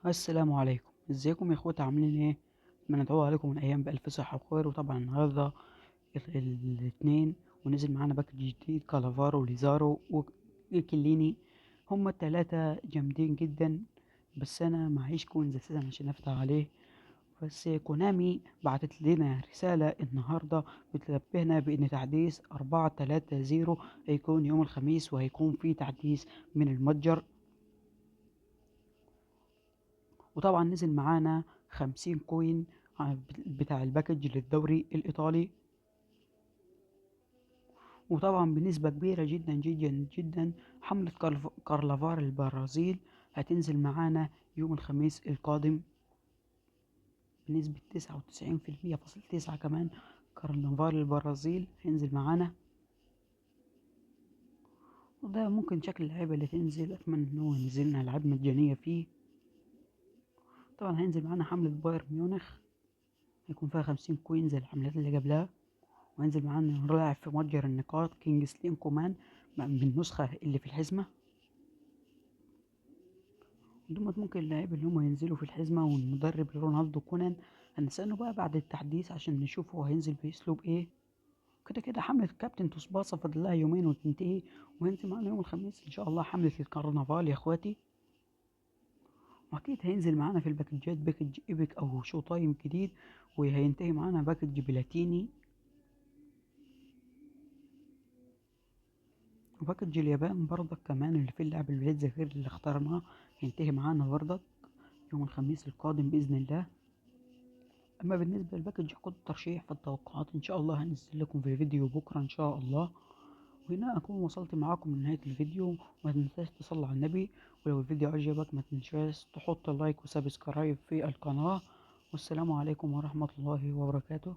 السلام عليكم، ازيكم يا اخواتي؟ عاملين ايه؟ بندعو عليكم من ايام بالف صحه وخير. وطبعا النهارده الاثنين، ونزل معانا باكج جديد كالافارو وليزارو وكليني. هما التلاتة جامدين جدا، بس انا معيش كوينز اساسا عشان افتح عليه. بس كونامي بعتت لنا رسالة النهاردة بتنبهنا بان تحديث 4.3.0 هيكون يوم الخميس، وهيكون في تحديث من المتجر. وطبعا نزل معانا 50 كوين بتاع الباكج للدوري الإيطالي. وطبعا بنسبة كبيرة جدا جدا جدا حملة كارلافار البرازيل هتنزل معانا يوم الخميس القادم بنسبة 99.9%. كمان كارنفال البرازيل هينزل معانا، وده ممكن شكل اللعيبة اللي تنزل. أتمنى إن هو ينزلنا ألعاب مجانية فيه. طبعا هينزل معانا حملة بايرن ميونخ، هيكون فيها 50 كوين زي الحملات اللي قبلها. وهينزل معانا لاعب في متجر النقاط كينجسلي كومان من النسخة اللي في الحزمة. دول ممكن اللاعب اللي هما ينزلوا في الحزمة، والمدرب رونالدو كونان هنستنى بقى بعد التحديث عشان نشوف هو هينزل بأسلوب ايه. كده كده حملة كابتن توسباسا فاضل لها يومين وتنتهي، وهينزل معانا يوم الخميس ان شاء الله حملة الكرنفال يا اخواتي. واكيد هينزل معانا في الباكجات باكج ايبك او شو تايم جديد، وهينتهي معانا باكج بلاتيني. وباكج اليابان برضك كمان اللي فيه اللعب البلاد غير اللي اخترناه هينتهي معانا برضك يوم الخميس القادم بإذن الله. أما بالنسبة للباكج خد ترشيح في التوقعات إن شاء الله هنزل لكم في فيديو بكرة إن شاء الله. وهنا أكون وصلت معاكم لنهاية الفيديو. ما تنساش تصلي على النبي، ولو الفيديو عجبك ما تنساش تحط لايك وسبسكرايب في القناة. والسلام عليكم ورحمة الله وبركاته.